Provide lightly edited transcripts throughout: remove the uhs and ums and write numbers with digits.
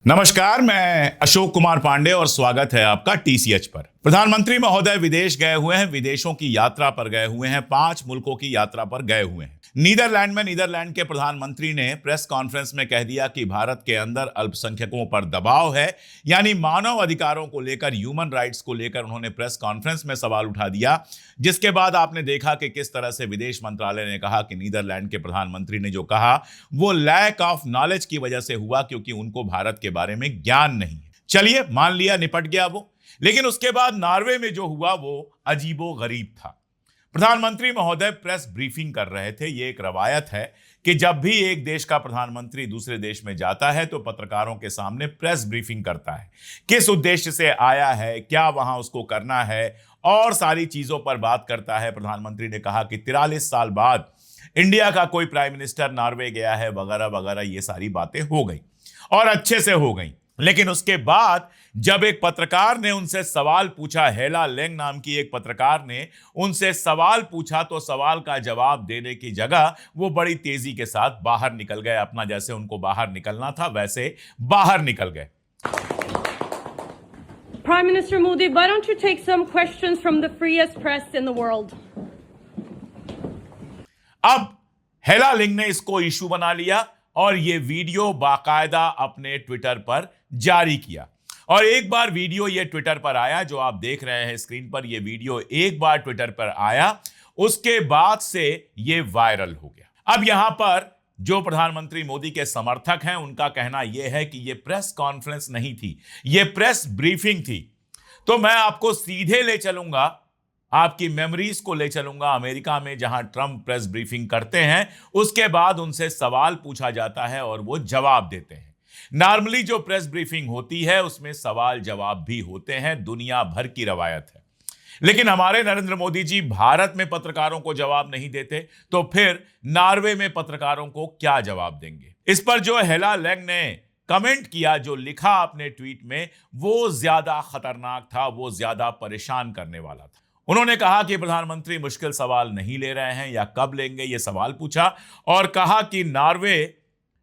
नमस्कार, मैं अशोक कुमार पांडे और स्वागत है आपका टीसीएच पर। प्रधानमंत्री महोदय विदेश गए हुए हैं, विदेशों की यात्रा पर गए हुए हैं, 5 मुल्कों की यात्रा पर गए हुए हैं। नीदरलैंड में नीदरलैंड के प्रधानमंत्री ने प्रेस कॉन्फ्रेंस में कह दिया कि भारत के अंदर अल्पसंख्यकों पर दबाव है, यानी मानव अधिकारों को लेकर, ह्यूमन राइट्स को लेकर उन्होंने प्रेस कॉन्फ्रेंस में सवाल उठा दिया। जिसके बाद आपने देखा कि किस तरह से विदेश मंत्रालय ने कहा कि नीदरलैंड के प्रधानमंत्री ने जो कहा वो लैक ऑफ नॉलेज की वजह से हुआ, क्योंकि उनको भारत के बारे में ज्ञान नहीं है। चलिए मान लिया, निपट गया वो। लेकिन उसके बाद नॉर्वे में जो हुआ वो अजीबो गरीब था। प्रधानमंत्री महोदय प्रेस ब्रीफिंग कर रहे थे। ये एक रवायत है कि जब भी एक देश का प्रधानमंत्री दूसरे देश में जाता है तो पत्रकारों के सामने प्रेस ब्रीफिंग करता है। किस उद्देश्य से आया है, क्या वहां उसको करना है, और सारी चीजों पर बात करता है। प्रधानमंत्री ने कहा कि 43 साल बाद इंडिया का कोई प्राइम मिनिस्टर नॉर्वे गया है, वगैरह वगैरह, ये सारी बातें हो गई और अच्छे से हो गई। लेकिन उसके बाद जब एक पत्रकार ने उनसे सवाल पूछा, हेला लेंग नाम की एक पत्रकार ने उनसे सवाल पूछा, तो सवाल का जवाब देने की जगह वो बड़ी तेजी के साथ बाहर निकल गए। अपना जैसे उनको बाहर निकलना था वैसे बाहर निकल गए। Prime Minister Modi, why don't you take some questions from the freest press in the world? अब हेला लिंग ने इसको इशू बना लिया और ये वीडियो बाकायदा अपने ट्विटर पर जारी किया। और एक बार वीडियो ये ट्विटर पर आया, जो आप देख रहे हैं स्क्रीन पर, ये वीडियो एक बार ट्विटर पर आया, उसके बाद से ये वायरल हो गया। अब यहां पर जो प्रधानमंत्री मोदी के समर्थक हैं उनका कहना यह है कि ये प्रेस कॉन्फ्रेंस नहीं थी, ये प्रेस ब्रीफिंग थी। तो मैं आपको सीधे ले चलूंगा, आपकी मेमोरीज को ले चलूंगा अमेरिका में, जहां ट्रंप प्रेस ब्रीफिंग करते हैं, उसके बाद उनसे सवाल पूछा जाता है और वो जवाब देते हैं। नॉर्मली जो प्रेस ब्रीफिंग होती है उसमें सवाल जवाब भी होते हैं, दुनिया भर की रवायत है। लेकिन हमारे नरेंद्र मोदी जी भारत में पत्रकारों को जवाब नहीं देते, तो फिर नॉर्वे में पत्रकारों को क्या जवाब देंगे? इस पर जो हेला लेंग ने कमेंट किया, जो लिखा अपने ट्वीट में, वो ज्यादा खतरनाक था, वो ज्यादा परेशान करने वाला था। उन्होंने कहा कि प्रधानमंत्री मुश्किल सवाल नहीं ले रहे हैं, या कब लेंगे, ये सवाल पूछा, और कहा कि नॉर्वे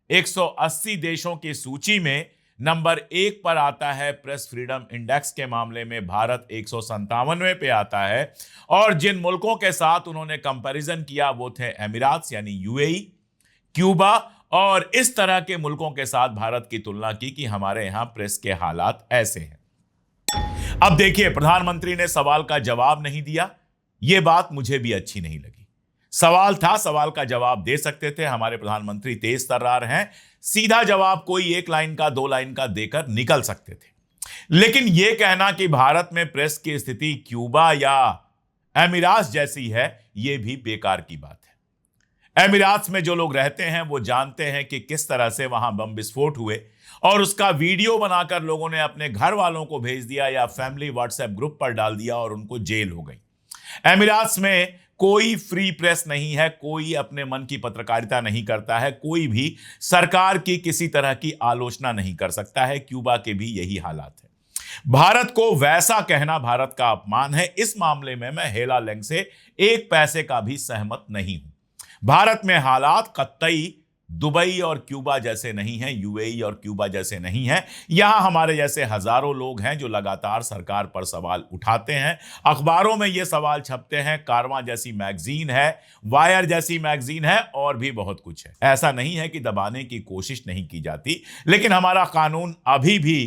180 देशों की सूची में नंबर 1 पर आता है। प्रेस फ्रीडम इंडेक्स के मामले में भारत 157वें पे आता है। और जिन मुल्कों के साथ उन्होंने कंपैरिजन किया वो थे एमिरात्स यानी यूएई, क्यूबा, और इस तरह के मुल्कों के साथ भारत की तुलना की कि हमारे यहां प्रेस के हालात ऐसे हैं। अब देखिए, प्रधानमंत्री ने सवाल का जवाब नहीं दिया, यह बात मुझे भी अच्छी नहीं लगी। सवाल था, सवाल का जवाब दे सकते थे। हमारे प्रधानमंत्री तेज तर्रार हैं, सीधा जवाब कोई 1 लाइन का 2 लाइन का देकर निकल सकते थे। लेकिन यह कहना कि भारत में प्रेस की स्थिति क्यूबा या एमिरात्स जैसी है, यह भी बेकार की बात है। एमिरात्स में जो लोग रहते हैं वो जानते हैं कि किस तरह से वहां बम विस्फोट हुए, और उसका वीडियो बनाकर लोगों ने अपने घर वालों को भेज दिया या फैमिली व्हाट्सएप ग्रुप पर डाल दिया और उनको जेल हो गई। एमिरात्स में कोई फ्री प्रेस नहीं है, कोई अपने मन की पत्रकारिता नहीं करता है, कोई भी सरकार की किसी तरह की आलोचना नहीं कर सकता है। क्यूबा के भी यही हालात है। भारत को वैसा कहना भारत का अपमान है। इस मामले में मैं हेला लेंग से 1 पैसे का भी सहमत नहीं हूं। भारत में हालात कतई दुबई और क्यूबा जैसे नहीं हैं, यूएई और क्यूबा जैसे नहीं हैं। यहां हमारे जैसे हजारों लोग हैं जो लगातार सरकार पर सवाल उठाते हैं। अखबारों में ये सवाल छपते हैं, कारवां जैसी मैगजीन है, वायर जैसी मैगजीन है, और भी बहुत कुछ है। ऐसा नहीं है कि दबाने की कोशिश नहीं की जाती, लेकिन हमारा कानून अभी भी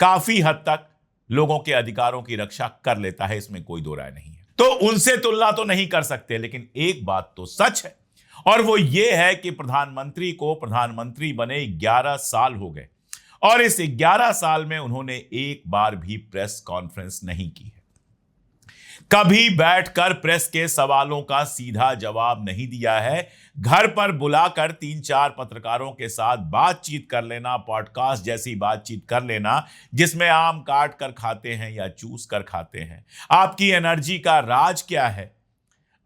काफी हद तक लोगों के अधिकारों की रक्षा कर लेता है, इसमें कोई दो राय नहीं है। तो उनसे तुलना तो नहीं कर सकते, लेकिन एक बात तो सच है, और वो ये है कि प्रधानमंत्री को प्रधानमंत्री बने 11 साल हो गए, और इस 11 साल में उन्होंने एक बार भी प्रेस कॉन्फ्रेंस नहीं की है। कभी बैठकर प्रेस के सवालों का सीधा जवाब नहीं दिया है। घर पर बुलाकर 3-4 पत्रकारों के साथ बातचीत कर लेना, पॉडकास्ट जैसी बातचीत कर लेना, जिसमें आम काट कर खाते हैं या चूस कर खाते हैं। आपकी एनर्जी का राज क्या है?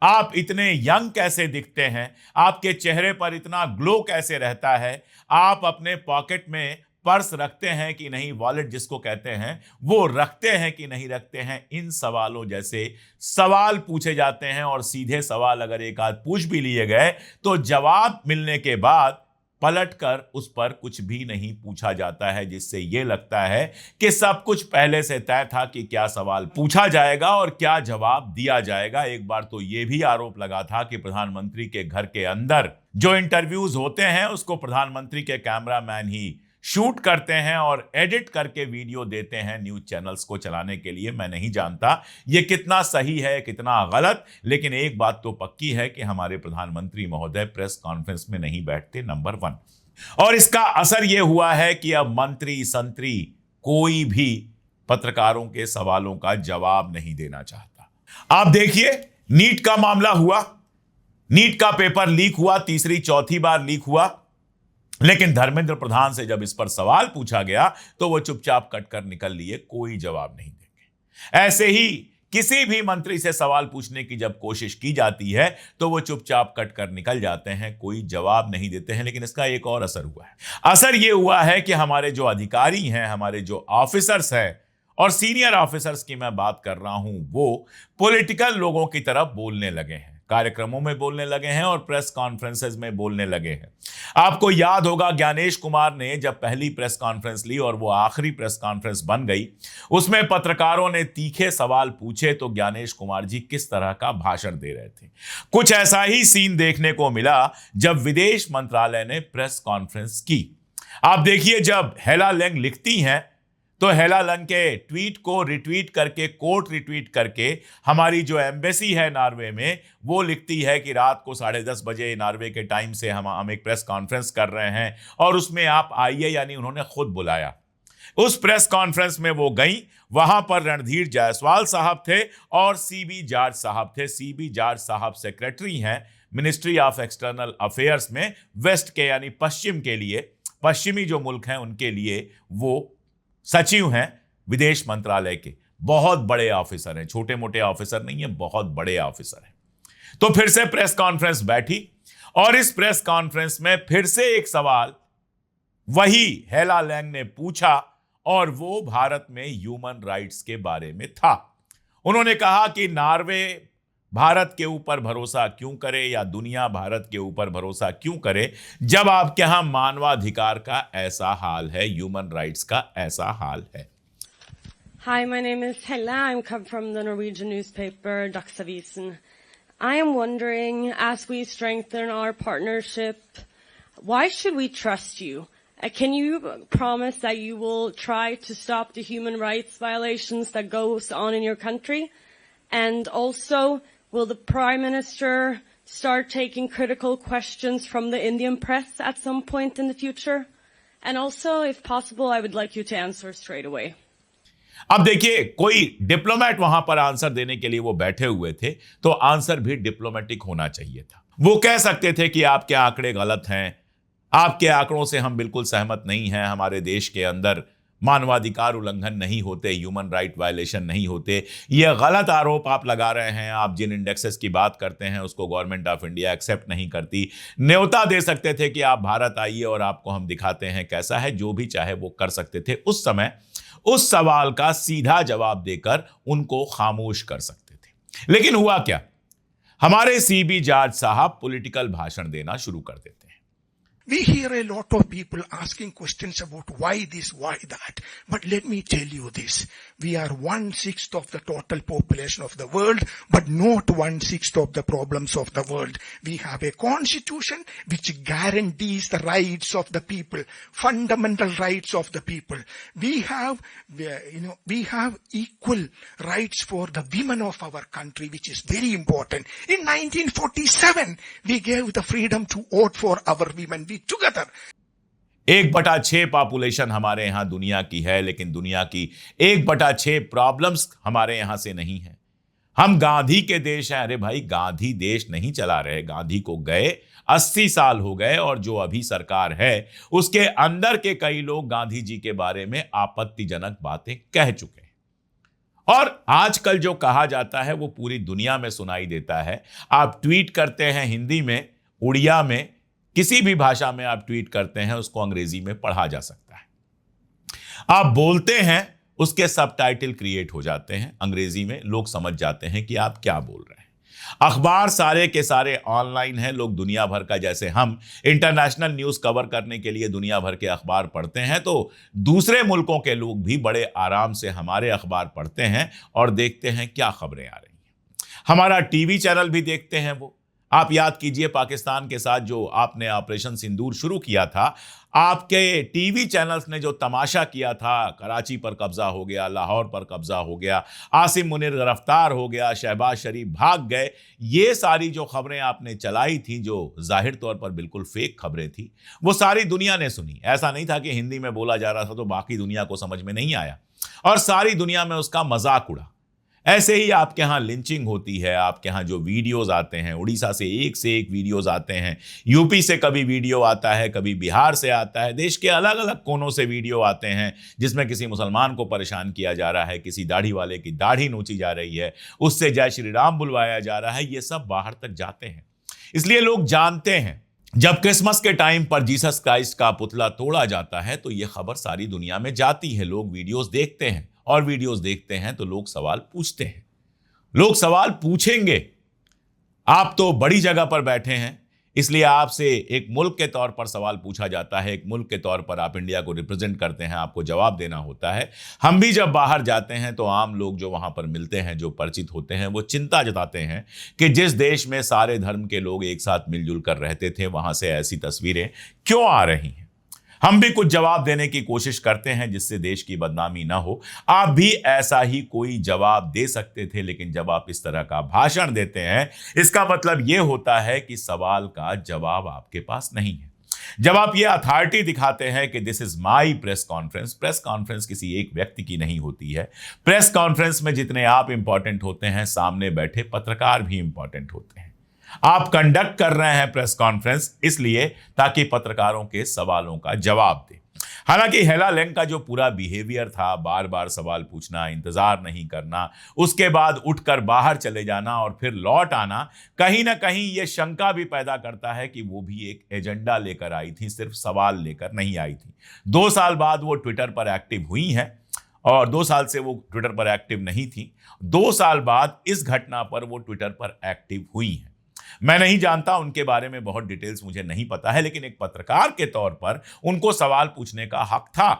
आप इतने यंग कैसे दिखते हैं? आपके चेहरे पर इतना ग्लो कैसे रहता है? आप अपने पॉकेट में पर्स रखते हैं कि नहीं, वॉलेट जिसको कहते हैं, वो रखते हैं कि नहीं रखते हैं? इन सवालों जैसे सवाल पूछे जाते हैं, और सीधे सवाल अगर एक आध पूछ भी लिए गए तो जवाब मिलने के बाद पलटकर उस पर कुछ भी नहीं पूछा जाता है, जिससे यह लगता है कि सब कुछ पहले से तय था कि क्या सवाल पूछा जाएगा और क्या जवाब दिया जाएगा। एक बार तो यह भी आरोप लगा था कि प्रधानमंत्री के घर के अंदर जो इंटरव्यूज होते हैं उसको प्रधानमंत्री के कैमरामैन ही शूट करते हैं और एडिट करके वीडियो देते हैं न्यूज चैनल्स को चलाने के लिए। मैं नहीं जानता ये कितना सही है कितना गलत, लेकिन एक बात तो पक्की है कि हमारे प्रधानमंत्री महोदय प्रेस कॉन्फ्रेंस में नहीं बैठते, नंबर 1। और इसका असर यह हुआ है कि अब मंत्री संतरी कोई भी पत्रकारों के सवालों का जवाब नहीं देना चाहता। आप देखिए, नीट का मामला हुआ, नीट का पेपर लीक हुआ, तीसरी चौथी बार लीक हुआ, लेकिन धर्मेंद्र प्रधान से जब इस पर सवाल पूछा गया तो वो चुपचाप कटकर निकल लिए, कोई जवाब नहीं देंगे। ऐसे ही किसी भी मंत्री से सवाल पूछने की जब कोशिश की जाती है तो वो चुपचाप कटकर निकल जाते हैं, कोई जवाब नहीं देते हैं। लेकिन इसका एक और असर हुआ है। असर ये हुआ है कि हमारे जो अधिकारी हैं, हमारे जो ऑफिसर्स हैं और सीनियर ऑफिसर्स की मैं बात कर रहा हूं, वो पॉलिटिकल लोगों की तरफ बोलने लगे हैं, कार्यक्रमों में बोलने लगे हैं और प्रेस कॉन्फ्रेंसेस में बोलने लगे हैं। आपको याद होगा ज्ञानेश कुमार ने जब पहली प्रेस कॉन्फ्रेंस ली और वो आखिरी प्रेस कॉन्फ्रेंस बन गई, उसमें पत्रकारों ने तीखे सवाल पूछे तो ज्ञानेश कुमार जी किस तरह का भाषण दे रहे थे। कुछ ऐसा ही सीन देखने को मिला जब विदेश मंत्रालय ने प्रेस कॉन्फ्रेंस की। आप देखिए, जब हेला लेंग लिखती हैं तो हेला लंग के ट्वीट को रिट्वीट करके, कोट रिट्वीट करके हमारी जो एम्बेसी है नॉर्वे में, वो लिखती है कि रात को 10:30 बजे नॉर्वे के टाइम से हम एक प्रेस कॉन्फ्रेंस कर रहे हैं और उसमें आप आइए, यानी उन्होंने खुद बुलाया। उस प्रेस कॉन्फ्रेंस में वो गई, वहां पर रणधीर जायसवाल साहब थे और सीबी जॉर्ज साहब थे। सीबी जॉर्ज साहब सेक्रेटरी हैं मिनिस्ट्री ऑफ एक्सटर्नल अफेयर्स में, वेस्ट के यानी पश्चिम के लिए, पश्चिमी जो मुल्क हैं उनके लिए वो सचिव हैं विदेश मंत्रालय के। बहुत बड़े ऑफिसर हैं, छोटे मोटे ऑफिसर नहीं है, बहुत बड़े ऑफिसर हैं। तो फिर से प्रेस कॉन्फ्रेंस बैठी और इस प्रेस कॉन्फ्रेंस में फिर से एक सवाल वही हेला लैंग ने पूछा और वो भारत में ह्यूमन राइट्स के बारे में था। उन्होंने कहा कि नॉर्वे भारत के ऊपर भरोसा क्यों करे या दुनिया भारत के ऊपर भरोसा क्यों करे जब आपके यहां मानवाधिकार का ऐसा हाल है, ह्यूमन राइट्स का ऐसा हाल है। Hi, my name is Hella. I'm come from the Norwegian newspaper Dagsavisen. I am wondering, as we strengthen our partnership, why should we trust you? Can you promise that you will try to stop the human rights violations that goes on in your country? And also, will the Prime Minister start taking critical questions from the Indian press at some point in the future? And also, if possible, I would like you to answer straight away. अब देखिए, कोई diplomat वहां पर answer देने के लिए वो बैठे हुए थे, तो आंसर भी डिप्लोमेटिक होना चाहिए था। वो कह सकते थे कि आपके आंकड़े गलत हैं, आपके आंकड़ों से हम बिल्कुल सहमत नहीं हैं, हमारे देश के अंदर मानवाधिकार उल्लंघन नहीं होते, ह्यूमन राइट वायलेशन नहीं होते, ये गलत आरोप आप लगा रहे हैं, आप जिन इंडेक्सेस की बात करते हैं उसको गवर्नमेंट ऑफ इंडिया एक्सेप्ट नहीं करती। न्योता दे सकते थे कि आप भारत आइए और आपको हम दिखाते हैं कैसा है, जो भी चाहे वो कर सकते थे। उस समय उस सवाल का सीधा जवाब देकर उनको खामोश कर सकते थे। लेकिन हुआ क्या, हमारे सीबी जॉर्ज साहब पॉलिटिकल भाषण देना शुरू कर देते हैं। We hear a lot of people asking questions about why this, why that. But let me tell you this. We are 1/6 of the total population of the world, but not 1/6 of the problems of the world. We have a constitution which guarantees the rights of the people, fundamental rights of the people. We have equal rights for the women of our country, which is very important. In 1947, we gave the freedom to vote for our women. Together. 1/6 population हमारे यहां दुनिया की है, लेकिन दुनिया की 1/6 problems हमारे यहां से नहीं है। हम गांधी के देश हैं। अरे भाई, गांधी देश नहीं चला रहे, गांधी को गए 80 साल हो गए और जो अभी सरकार है उसके अंदर के कई लोग गांधी जी के बारे में आपत्तिजनक बातें कह चुके हैं। और आजकल जो कहा जाता है वो पूरी दुनिया में सुनाई देता है। आप ट्वीट करते हैं हिंदी में, उड़िया में, किसी भी भाषा में आप ट्वीट करते हैं, उसको अंग्रेजी में पढ़ा जा सकता है। आप बोलते हैं, उसके सबटाइटल क्रिएट हो जाते हैं अंग्रेजी में, लोग समझ जाते हैं कि आप क्या बोल रहे हैं। अखबार सारे के सारे ऑनलाइन हैं। लोग दुनिया भर का, जैसे हम इंटरनेशनल न्यूज़ कवर करने के लिए दुनिया भर के अखबार पढ़ते हैं, तो दूसरे मुल्कों के लोग भी बड़े आराम से हमारे अखबार पढ़ते हैं और देखते हैं क्या खबरें आ रही हैं। हमारा टीवी चैनल भी देखते हैं वो। आप याद कीजिए, पाकिस्तान के साथ जो आपने ऑपरेशन सिंदूर शुरू किया था, आपके टीवी चैनल्स ने जो तमाशा किया था, कराची पर कब्जा हो गया, लाहौर पर कब्जा हो गया, आसिम मुनीर गिरफ्तार हो गया, शहबाज शरीफ भाग गए, ये सारी जो खबरें आपने चलाई थी, जो जाहिर तौर पर बिल्कुल फेक खबरें थी, वो सारी दुनिया ने सुनी। ऐसा नहीं था कि हिंदी में बोला जा रहा था तो बाकी दुनिया को समझ में नहीं आया, और सारी दुनिया में उसका मजाक उड़ा। ऐसे ही आपके यहाँ लिंचिंग होती है, आपके यहाँ जो वीडियोस आते हैं, उड़ीसा से एक वीडियोस आते हैं, यूपी से कभी वीडियो आता है, कभी बिहार से आता है, देश के अलग अलग कोनों से वीडियो आते हैं जिसमें किसी मुसलमान को परेशान किया जा रहा है, किसी दाढ़ी वाले की दाढ़ी नोची जा रही है, उससे जय श्री राम बुलवाया जा रहा है। ये सब बाहर तक जाते हैं। इसलिए लोग जानते हैं जब क्रिसमस के टाइम पर जीसस क्राइस्ट का पुतला तोड़ा जाता है तो यह खबर सारी दुनिया में जाती है। लोग वीडियोस देखते हैं, और वीडियोस देखते हैं तो लोग सवाल पूछते हैं। लोग सवाल पूछेंगे। आप तो बड़ी जगह पर बैठे हैं, इसलिए आपसे एक मुल्क के तौर पर सवाल पूछा जाता है। एक मुल्क के तौर पर आप इंडिया को रिप्रेजेंट करते हैं, आपको जवाब देना होता है। हम भी जब बाहर जाते हैं तो आम लोग जो वहां पर मिलते हैं, जो परिचित होते हैं, वो चिंता जताते हैं कि जिस देश में सारे धर्म के लोग एक साथ मिलजुल कर रहते थे, वहां से ऐसी तस्वीरें क्यों आ रही हैं। हम भी कुछ जवाब देने की कोशिश करते हैं जिससे देश की बदनामी ना हो। आप भी ऐसा ही कोई जवाब दे सकते थे, लेकिन जब आप इस तरह का भाषण देते हैं, इसका मतलब यह होता है कि सवाल का जवाब आपके पास नहीं है। जब आप ये अथॉरिटी दिखाते हैं कि this is my press conference किसी एक व्यक्ति की नहीं होती है। प्रेस कॉन्फ्रेंस में जितने आप इंपॉर्टेंट होते हैं, सामने बैठे पत्रकार भी इंपॉर्टेंट होते हैं। आप कंडक्ट कर रहे हैं प्रेस कॉन्फ्रेंस इसलिए ताकि पत्रकारों के सवालों का जवाब दें। हालांकि हेला लेंग का जो पूरा बिहेवियर था, बार बार सवाल पूछना, इंतजार नहीं करना, उसके बाद उठकर बाहर चले जाना और फिर लौट आना, कहीं ना कहीं यह शंका भी पैदा करता है कि वो भी एक एजेंडा लेकर आई थी, सिर्फ सवाल लेकर नहीं आई थी। 2 साल बाद वो ट्विटर पर एक्टिव हुई हैं, और 2 साल से वो ट्विटर पर एक्टिव नहीं थी। 2 साल बाद इस घटना पर वो ट्विटर पर एक्टिव हुई हैं। मैं नहीं जानता, उनके बारे में बहुत डिटेल्स मुझे नहीं पता है, लेकिन एक पत्रकार के तौर पर उनको सवाल पूछने का हक था,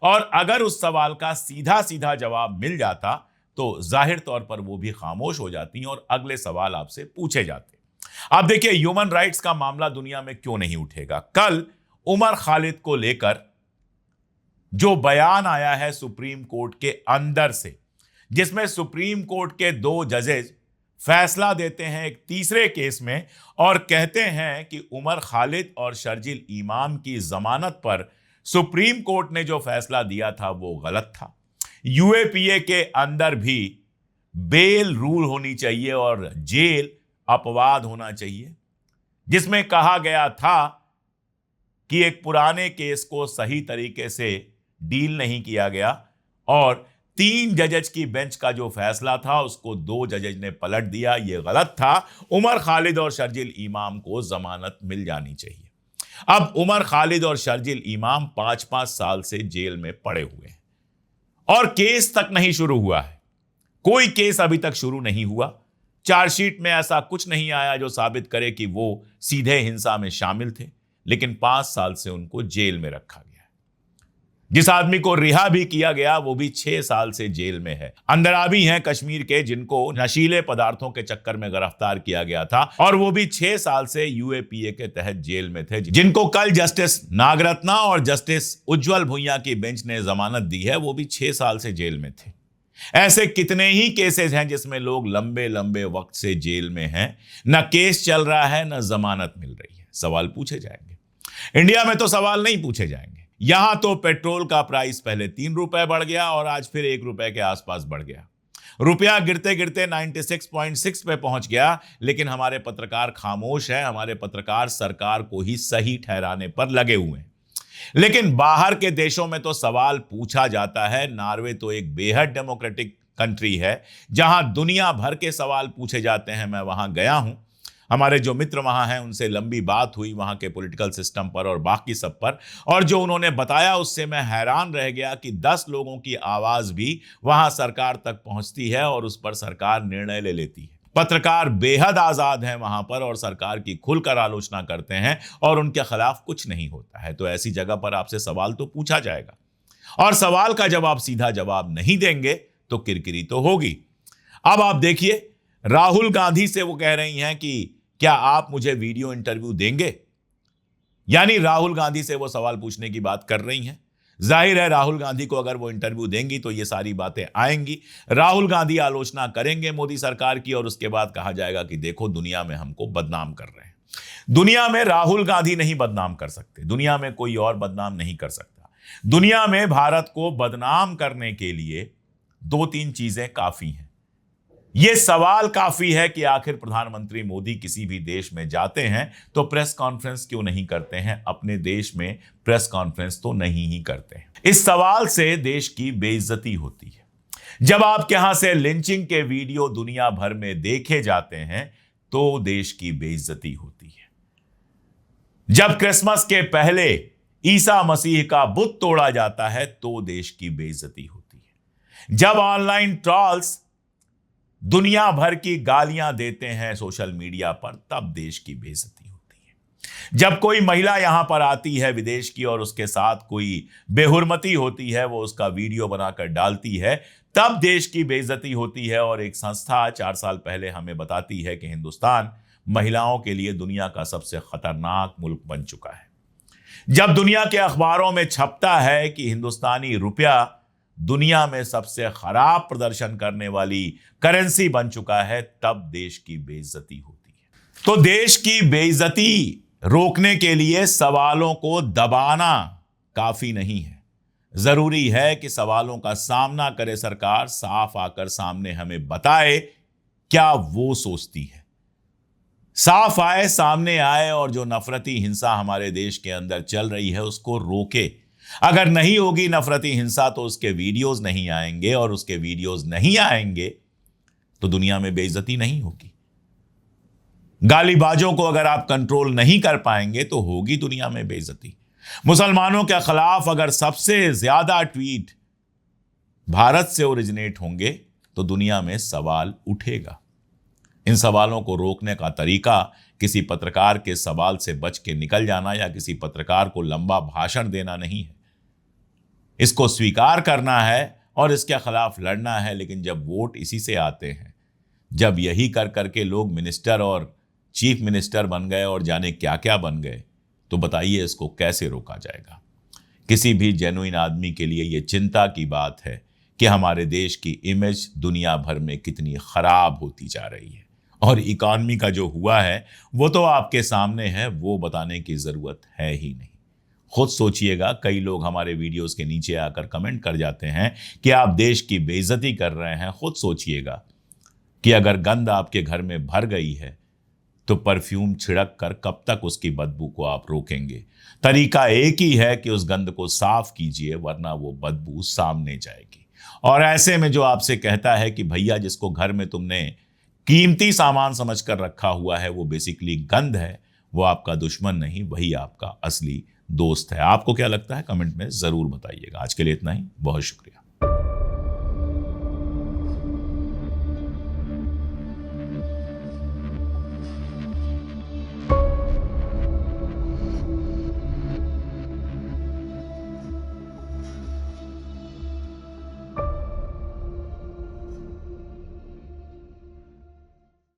और अगर उस सवाल का सीधा सीधा जवाब मिल जाता तो जाहिर तौर पर वो भी खामोश हो जाती और अगले सवाल आपसे पूछे जाते। अब देखिए, ह्यूमन राइट्स का मामला दुनिया में क्यों नहीं उठेगा। कल उमर खालिद को लेकर जो बयान आया है सुप्रीम कोर्ट के अंदर से, जिसमें सुप्रीम कोर्ट के 2 जजेस फैसला देते हैं एक तीसरे केस में और कहते हैं कि उमर खालिद और शर्जिल इमाम की जमानत पर सुप्रीम कोर्ट ने जो फैसला दिया था वो गलत था। यूएपीए के अंदर भी बेल रूल होनी चाहिए और जेल अपवाद होना चाहिए, जिसमें कहा गया था कि एक पुराने केस को सही तरीके से डील नहीं किया गया और 3 जजेज की बेंच का जो फैसला था उसको 2 जजेज ने पलट दिया। यह गलत था। उमर खालिद और शर्जिल इमाम को जमानत मिल जानी चाहिए। अब उमर खालिद और शर्जिल इमाम 5-5 साल से जेल में पड़े हुए हैं और केस तक नहीं शुरू हुआ है। कोई केस अभी तक शुरू नहीं हुआ। चार्जशीट में ऐसा कुछ नहीं आया जो साबित करे कि वो सीधे हिंसा में शामिल थे, लेकिन 5 साल से उनको जेल में रखा गया। जिस आदमी को रिहा भी किया गया वो भी 6 साल से जेल में है। अंदराबी हैं कश्मीर के, जिनको नशीले पदार्थों के चक्कर में गिरफ्तार किया गया था और वो भी 6 साल से यूएपीए के तहत जेल में थे, जिनको कल जस्टिस नागरत्ना और जस्टिस उज्जवल भुइयां की बेंच ने जमानत दी है, वो भी 6 साल से जेल में थे। ऐसे कितने ही केसेस हैं जिसमें लोग लंबे लंबे वक्त से जेल में हैं, न केस चल रहा है न जमानत मिल रही है। सवाल पूछे जाएंगे। इंडिया में तो सवाल नहीं पूछे जाएंगे। यहां तो पेट्रोल का प्राइस पहले 3 रुपए बढ़ गया और आज फिर 1 रुपए के आसपास बढ़ गया। रुपया गिरते गिरते 96.6 पे पहुंच गया, लेकिन हमारे पत्रकार खामोश हैं। हमारे पत्रकार सरकार को ही सही ठहराने पर लगे हुए हैं। लेकिन बाहर के देशों में तो सवाल पूछा जाता है। नॉर्वे तो एक बेहद डेमोक्रेटिक कंट्री है जहां दुनिया भर के सवाल पूछे जाते हैं। मैं वहां गया हूं, हमारे जो मित्र वहां हैं उनसे लंबी बात हुई वहां के पॉलिटिकल सिस्टम पर और बाकी सब पर, और जो उन्होंने बताया उससे मैं हैरान रह गया कि 10 लोगों की आवाज भी वहां सरकार तक पहुंचती है और उस पर सरकार निर्णय ले लेती है। पत्रकार बेहद आजाद हैं वहां पर और सरकार की खुलकर आलोचना करते हैं और उनके खिलाफ कुछ नहीं होता है। तो ऐसी जगह पर आपसे सवाल तो पूछा जाएगा और सवाल का जब आप सीधा जवाब नहीं देंगे तो किरकिरी तो होगी। अब आप देखिए, राहुल गांधी से वो कह रही हैं कि क्या आप मुझे वीडियो इंटरव्यू देंगे, यानी राहुल गांधी से वो सवाल पूछने की बात कर रही हैं। जाहिर है राहुल गांधी को अगर वो इंटरव्यू देंगी तो ये सारी बातें आएंगी। राहुल गांधी आलोचना करेंगे मोदी सरकार की और उसके बाद कहा जाएगा कि देखो दुनिया में हमको बदनाम कर रहे हैं। दुनिया में राहुल गांधी नहीं बदनाम कर सकते, दुनिया में कोई और बदनाम नहीं कर सकता। दुनिया में भारत को बदनाम करने के लिए 2-3 चीजें काफी हैं। यह सवाल काफी है कि आखिर प्रधानमंत्री मोदी किसी भी देश में जाते हैं तो प्रेस कॉन्फ्रेंस क्यों नहीं करते हैं, अपने देश में प्रेस कॉन्फ्रेंस तो नहीं ही करते हैं। इस सवाल से देश की बेइज्जती होती है। जब आपके यहां से लिंचिंग के वीडियो दुनिया भर में देखे जाते हैं तो देश की बेइज्जती होती है। जब क्रिसमस के पहले ईसा मसीह का बुत तोड़ा जाता है तो देश की बेइज्जती होती है। जब ऑनलाइन ट्रॉल्स दुनिया भर की गालियां देते हैं सोशल मीडिया पर तब देश की बेइज्जती होती है। जब कोई महिला यहां पर आती है विदेश की और उसके साथ कोई बेहुरमती होती है, वो उसका वीडियो बनाकर डालती है, तब देश की बेइज्जती होती है। और एक संस्था 4 साल पहले हमें बताती है कि हिंदुस्तान महिलाओं के लिए दुनिया का सबसे खतरनाक मुल्क बन चुका है। जब दुनिया के अखबारों में छपता है कि हिंदुस्तानी रुपया दुनिया में सबसे खराब प्रदर्शन करने वाली करेंसी बन चुका है, तब देश की बेइज्जती होती है। तो देश की बेइज्जती रोकने के लिए सवालों को दबाना काफी नहीं है। जरूरी है कि सवालों का सामना करे सरकार, साफ आकर सामने हमें बताए क्या वो सोचती है। साफ आए, सामने आए और जो नफरती हिंसा हमारे देश के अंदर चल रही है उसको रोके। अगर नहीं होगी नफरती हिंसा तो उसके वीडियोस नहीं आएंगे और उसके वीडियोस नहीं आएंगे तो दुनिया में बेइज्जती नहीं होगी। गालीबाजों को अगर आप कंट्रोल नहीं कर पाएंगे तो होगी दुनिया में बेइज्जती। मुसलमानों के खिलाफ अगर सबसे ज्यादा ट्वीट भारत से ओरिजिनेट होंगे तो दुनिया में सवाल उठेगा। इन सवालों को रोकने का तरीका किसी पत्रकार के सवाल से बच के निकल जाना या किसी पत्रकार को लंबा भाषण देना नहीं है। इसको स्वीकार करना है और इसके खिलाफ लड़ना है। लेकिन जब वोट इसी से आते हैं, जब यही कर करके लोग मिनिस्टर और चीफ मिनिस्टर बन गए और जाने क्या क्या बन गए, तो बताइए इसको कैसे रोका जाएगा। किसी भी जेन्युइन आदमी के लिए यह चिंता की बात है कि हमारे देश की इमेज दुनिया भर में कितनी खराब होती जा रही है। और इकॉनमी का जो हुआ है वो तो आपके सामने है, वो बताने की जरूरत है ही नहीं। खुद सोचिएगा, कई लोग हमारे वीडियोस के नीचे आकर कमेंट कर जाते हैं कि आप देश की बेइज्जती कर रहे हैं। खुद सोचिएगा कि अगर गंद आपके घर में भर गई है तो परफ्यूम छिड़क कर कब तक उसकी बदबू को आप रोकेंगे। तरीका एक ही है कि उस गंद को साफ कीजिए, वरना वो बदबू सामने जाएगी। और ऐसे में जो आपसे कहता है कि भैया जिसको घर में तुमने कीमती सामान समझकर रखा हुआ है वो बेसिकली गंद है, वो आपका दुश्मन नहीं, वही आपका असली दोस्त है। आपको क्या लगता है कमेंट में जरूर बताइएगा। आज के लिए इतना ही, बहुत शुक्रिया।